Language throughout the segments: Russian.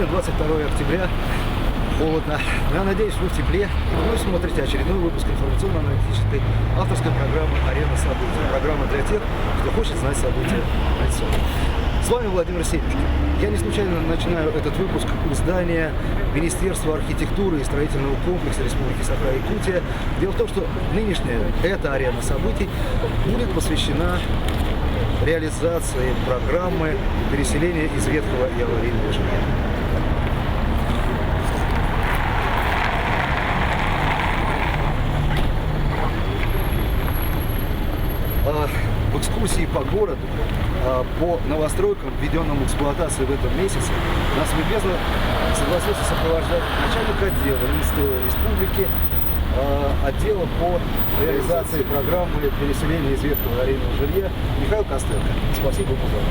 Сегодня 22 октября, холодно. Но я надеюсь, вы в тепле. И вы смотрите очередной выпуск информационно-аналитической авторской программы «Арена событий». Программа для тех, кто хочет знать события в лицо. С вами Владимир Семечкин. Я не случайно начинаю этот выпуск у здания Министерства архитектуры и строительного комплекса Республики Саха-Якутия. Дело в том, что нынешняя эта арена событий будет посвящена реализации программы переселения из ветхого и аварийного жилья. В экскурсии по городу, по новостройкам, введенным в эксплуатацию в этом месяце, нас любезно согласился сопровождать начальник отдела республики, отдела по реализации программы переселения из ветхого аварийного жилья Михаил Костенко. Спасибо ему за это.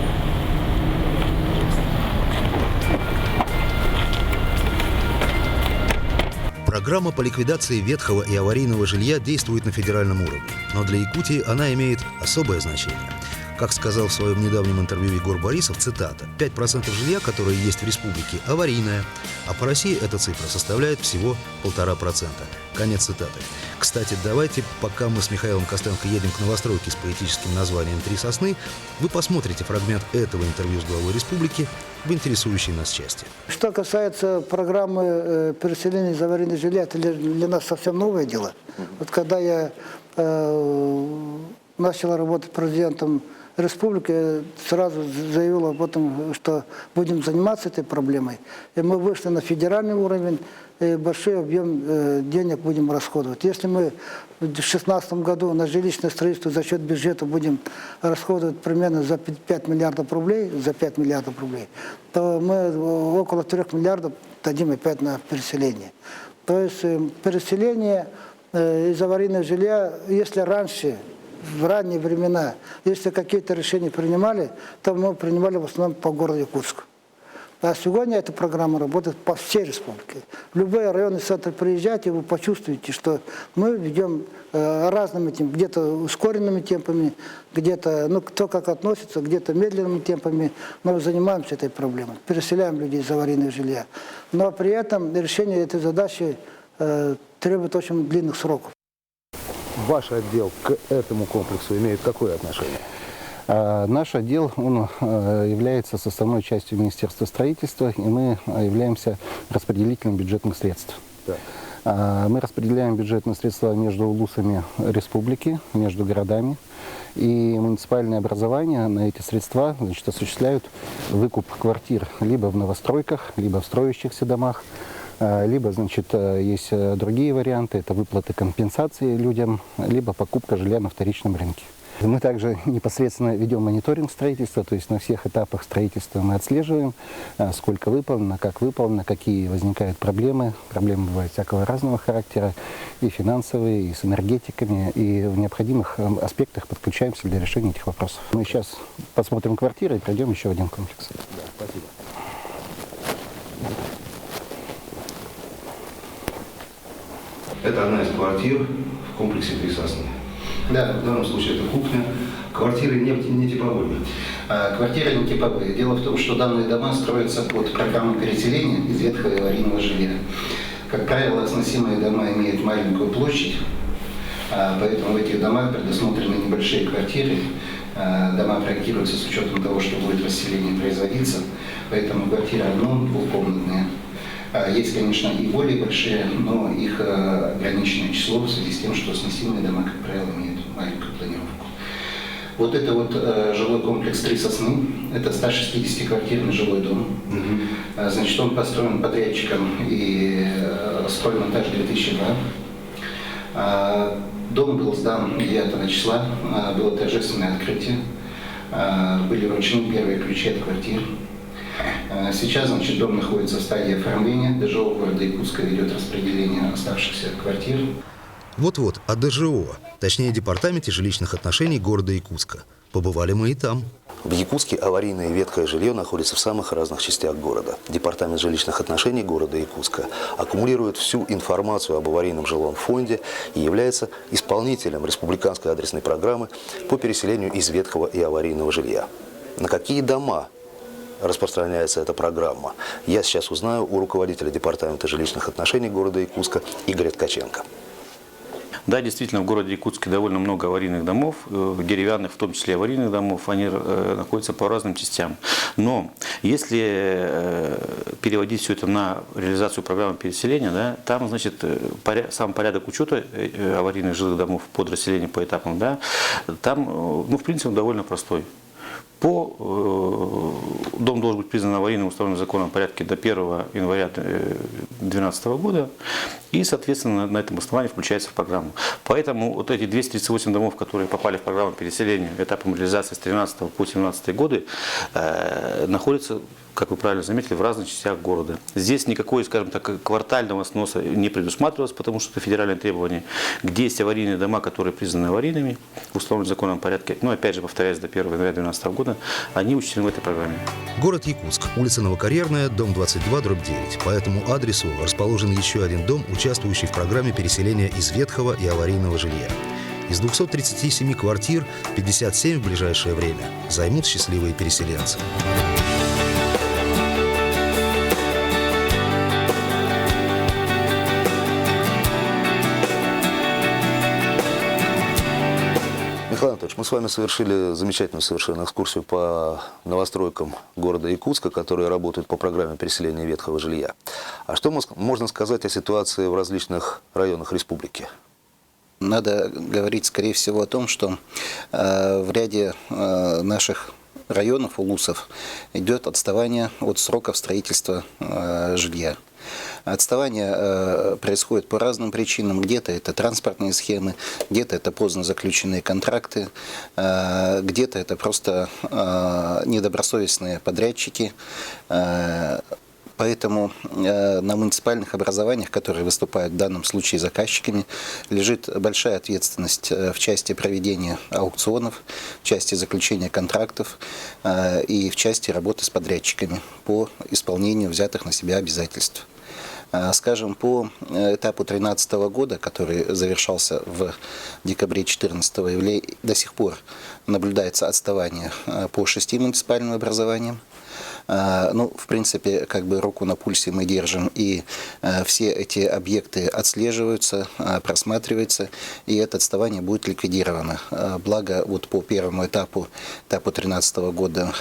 Программа по ликвидации ветхого и аварийного жилья действует на федеральном уровне, но для Якутии она имеет особое значение. Как сказал в своем недавнем интервью Егор Борисов, цитата, 5% жилья, которое есть в республике, аварийное, а по России эта цифра составляет всего 1,5%. Конец цитаты. Кстати, давайте, пока мы с Михаилом Костенко едем к новостройке с поэтическим названием «Три сосны», вы посмотрите фрагмент этого интервью с главой республики в интересующей нас части. Что касается программы переселения из аварийного жилья, это для нас совсем новое дело. Вот когда я начал работать президентом республики, сразу заявил об этом, что будем заниматься этой проблемой. И мы вышли на федеральный уровень, и большой объем денег будем расходовать. Если мы в 2016 году на жилищное строительство за счет бюджета будем расходовать примерно за 5 миллиардов рублей, то мы около 3 миллиардов дадим опять на переселение. То есть переселение из аварийного жилья, если раньше, в ранние времена, если какие-то решения принимали, то мы принимали в основном по городу Якутску. А сегодня эта программа работает по всей республике. В любой районный центр приезжайте, вы почувствуете, что мы ведем разными темпами, где-то ускоренными темпами, где-то, кто как относится, где-то медленными темпами, но занимаемся этой проблемой, переселяем людей из аварийного жилья. Но при этом решение этой задачи требует очень длинных сроков. Ваш отдел к этому комплексу имеет какое отношение? Наш отдел является составной частью Министерства строительства, и мы являемся распределителем бюджетных средств. Так. Мы распределяем бюджетные средства между улусами республики, между городами, и муниципальные образования на эти средства, значит, осуществляют выкуп квартир либо в новостройках, либо в строящихся домах. Либо, значит, есть другие варианты, это выплаты компенсации людям, либо покупка жилья на вторичном рынке. Мы также непосредственно ведем мониторинг строительства, то есть на всех этапах строительства мы отслеживаем, сколько выполнено, какие возникают проблемы. Проблемы бывают всякого разного характера, и финансовые, и с энергетиками, и в необходимых аспектах подключаемся для решения этих вопросов. Мы сейчас посмотрим квартиры и пройдем еще один комплекс. Да, спасибо. Это одна из квартир в комплексе «Три сосны». Да. В данном случае это кухня. Квартиры не типовые. Квартиры не типовые. Дело в том, что данные дома строятся под программой переселения из ветхого и аварийного жилья. Как правило, сносимые дома имеют маленькую площадь, поэтому в этих домах предусмотрены небольшие квартиры. Дома проектируются с учетом того, что будет расселение производиться, поэтому квартиры одно-, двухкомнатные. Есть, конечно, и более большие, но их ограниченное число в связи с тем, что сносимые дома, как правило, имеют маленькую планировку. Вот это вот жилой комплекс «Три сосны». Это 160-квартирный жилой дом. Значит, он построен подрядчиком и строймонтаж 2002. Дом был сдан 9 числа, было торжественное открытие. Были вручены первые ключи от квартир. Сейчас, значит, дом находится в стадии оформления. ДЖО города Якутска ведет распределение оставшихся квартир. Вот-вот, о ДЖО, точнее Департаменте жилищных отношений города Якутска. Побывали мы и там. В Якутске аварийное и ветхое жилье находится в самых разных частях города. Департамент жилищных отношений города Якутска аккумулирует всю информацию об аварийном жилом фонде и является исполнителем республиканской адресной программы по переселению из ветхого и аварийного жилья. На какие дома распространяется эта программа, я сейчас узнаю у руководителя департамента жилищных отношений города Якутска Игоря Ткаченко. Да, действительно, в городе Якутске довольно много аварийных домов, деревянных, в том числе аварийных домов, они находятся по разным частям. Но если переводить все это на реализацию программы переселения, да, там, значит, сам порядок учета аварийных жилых домов под расселение по этапам, да, там, ну, в принципе, он довольно простой. Дом должен быть признан аварийным, установленным законом в порядке до 1 января 2012 года. И, соответственно, на этом основании включается в программу. Поэтому вот эти 238 домов, которые попали в программу переселения этапом реализации с 2013 по 2017 годы, находятся, как вы правильно заметили, в разных частях города. Здесь никакой, скажем так, квартального сноса не предусматривалось, потому что это федеральное требование. Где есть аварийные дома, которые признаны аварийными, в установленном законом порядке, но опять же, повторяюсь, до 1 января 2012 года, они учтены в этой программе. Город Якутск, улица Новокарьерная, дом 22/9. По этому адресу расположен еще один дом, участвующий в программе переселения из ветхого и аварийного жилья. Из 237 квартир 57 в ближайшее время займут счастливые переселенцы. Михаил Анатольевич, мы с вами совершили замечательную совершенно экскурсию по новостройкам города Якутска, которые работают по программе переселения ветхого жилья. А что можно сказать о ситуации в различных районах республики? Надо говорить, скорее всего, о том, что в ряде наших районов, улусов, идет отставание от сроков строительства жилья. Отставание происходит по разным причинам. Где-то это транспортные схемы, где-то это поздно заключенные контракты, где-то это просто недобросовестные подрядчики. Поэтому на муниципальных образованиях, которые выступают в данном случае заказчиками, лежит большая ответственность в части проведения аукционов, в части заключения контрактов и в части работы с подрядчиками по исполнению взятых на себя обязательств. Скажем, по этапу 2013 года, который завершался в декабре 2014, до сих пор наблюдается отставание по 6 муниципальным образованиям. Ну, в принципе, как бы руку на пульсе мы держим, и все эти объекты отслеживаются, просматриваются, и это отставание будет ликвидировано. Благо, вот по первому этапу 2013 года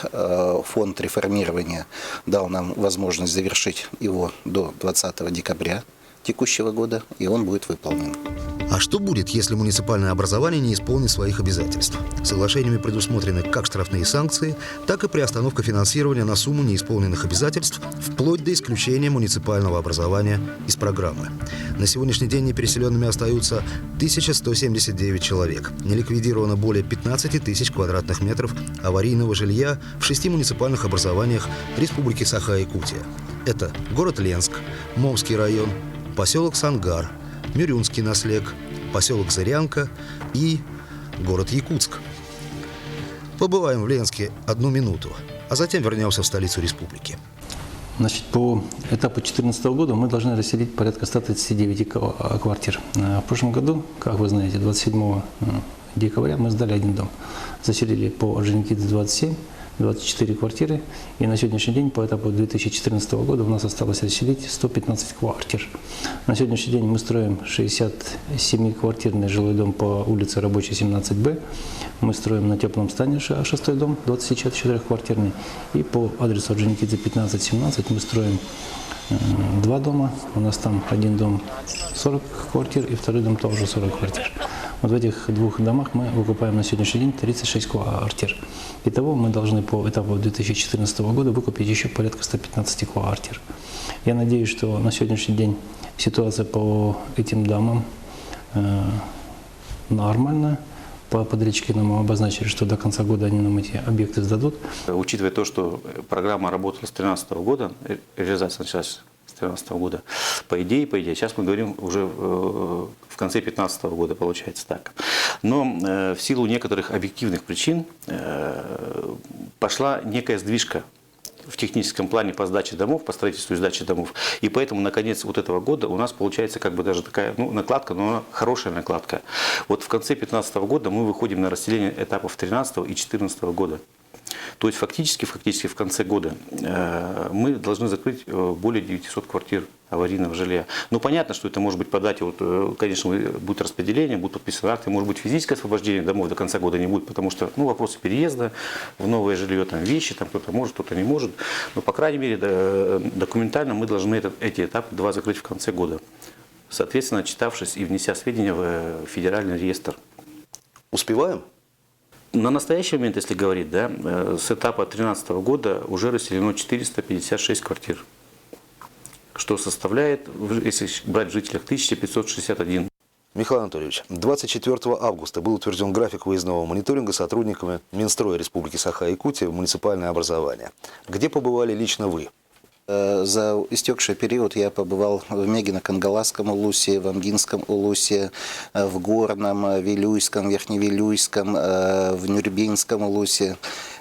фонд реформирования дал нам возможность завершить его до 20 декабря текущего года, и он будет выполнен. А что будет, если муниципальное образование не исполнит своих обязательств? Соглашениями предусмотрены как штрафные санкции, так и приостановка финансирования на сумму неисполненных обязательств, вплоть до исключения муниципального образования из программы. На сегодняшний день непереселенными остаются 1179 человек. Не ликвидировано более 15 тысяч квадратных метров аварийного жилья в 6 муниципальных образованиях Республики Саха-Якутия. Это город Ленск, Момский район, поселок Сангар, Мюрюнский наслег, поселок Зырянка и город Якутск. Побываем в Ленске 1 минуту, а затем вернемся в столицу республики. Значит, по этапу 2014 года мы должны расселить порядка 139 квартир. В прошлом году, как вы знаете, 27 декабря мы сдали 1 дом. Заселили по Орджоникидзе 27, 24 квартиры. И на сегодняшний день по этапу 2014 года у нас осталось расселить 115 квартир. На сегодняшний день мы строим 67-квартирный жилой дом по улице Рабочей, 17Б. Мы строим на Теплом стане 6-й дом, 24-квартирный. И по адресу Орджоникидзе 15-17 мы строим 2 дома. У нас там 1 дом 40 квартир и 2-й дом тоже 40 квартир. Вот в этих 2 домах мы выкупаем на сегодняшний день 36 квартир. Итого мы должны по этапу 2014 года выкупить еще порядка 115 квартир. Я надеюсь, что на сегодняшний день ситуация по этим домам нормальная. По подрядчике нам обозначили, что до конца года они нам эти объекты сдадут. Учитывая то, что программа работала с 2013 года, реализация началась с 2013 года, по идее, сейчас мы говорим уже в конце 2015 года, получается так. Но в силу некоторых объективных причин пошла некая сдвижка в техническом плане по сдаче домов, по строительству и сдаче домов. И поэтому на конец вот этого года у нас получается как бы даже такая накладка, но она хорошая накладка. Вот в конце 2015 года мы выходим на расселение этапов 2013 и 2014 года. То есть фактически в конце года мы должны закрыть более 900 квартир аварийного жилья. Ну, понятно, что это может быть по дате, вот, конечно, будет распределение, будут подписаны акты, может быть, физическое освобождение домов до конца года не будет, потому что, ну, вопросы переезда в новое жилье, там, вещи, там, кто-то может, кто-то не может. Но, по крайней мере, документально мы должны эти этапы 2 закрыть в конце года, соответственно, отчитавшись и внеся сведения в федеральный реестр. Успеваем? На настоящий момент, если говорить, да, с этапа 2013 года уже расселено 456 квартир, что составляет, если брать в жителях, 1561. Михаил Анатольевич, 24 августа был утвержден график выездного мониторинга сотрудниками Минстроя Республики Саха-Якутия в муниципальное образование. Где побывали лично вы? За истекший период я побывал в Мегино-Кангаласском улусе, в Амгинском улусе, в Горном, Вилюйском, Верхневилюйском, в Нюрбинском улусе,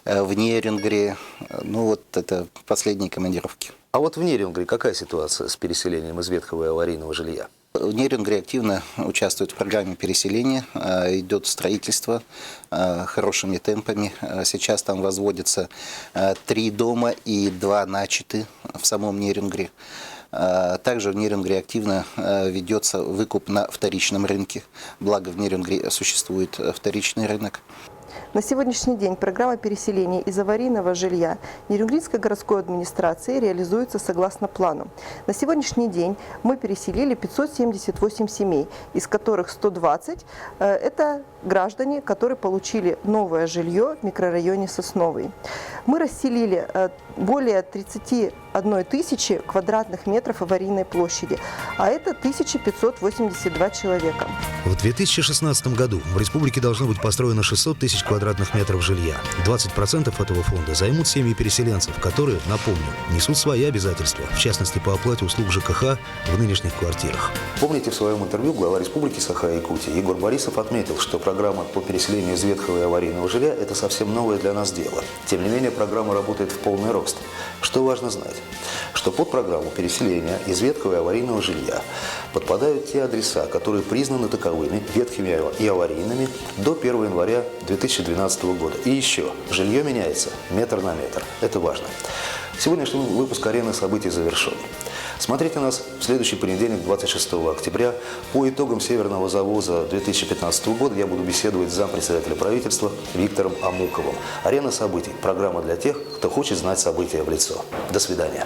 в Нерингре. Ну вот это последние командировки. А вот в Нерингре какая ситуация с переселением из ветхого и аварийного жилья? В Нерингре активно участвует в программе переселения, идет строительство хорошими темпами. Сейчас там возводятся 3 дома и 2 начаты в самом Нерингре. Также в Нерингре активно ведется выкуп на вторичном рынке. Благо в Нерингре существует вторичный рынок. На сегодняшний день программа переселения из аварийного жилья Нерингринской городской администрации реализуется согласно плану. На сегодняшний день мы переселили 578 семей, из которых 120 – это граждане, которые получили новое жилье в микрорайоне Сосновый. Мы расселили более 31 тысячи квадратных метров аварийной площади, а это 1582 человека. В 2016 году в республике должно быть построено 600 тысяч квадратных метров жилья. 20% этого фонда займут семьи переселенцев, которые, напомню, несут свои обязательства, в частности по оплате услуг ЖКХ в нынешних квартирах. Помните, в своем интервью глава Республики Саха-Якутия Егор Борисов отметил, что программа по переселению из ветхого и аварийного жилья – это совсем новое для нас дело. Тем не менее, программа работает в полный рост. Что важно знать? Что под программу переселения из ветхого и аварийного жилья подпадают те адреса, которые признаны таковыми, ветхими и аварийными, до 1 января 2012 года. И еще, жилье меняется метр на метр. Это важно. Сегодняшний выпуск «Арены событий» завершен. Смотрите нас в следующий понедельник, 26 октября. По итогам северного завоза 2015 года я буду беседовать с зампредседателя правительства Виктором Амуковым. «Арена событий» – программа для тех, кто хочет знать события в лицо. До свидания.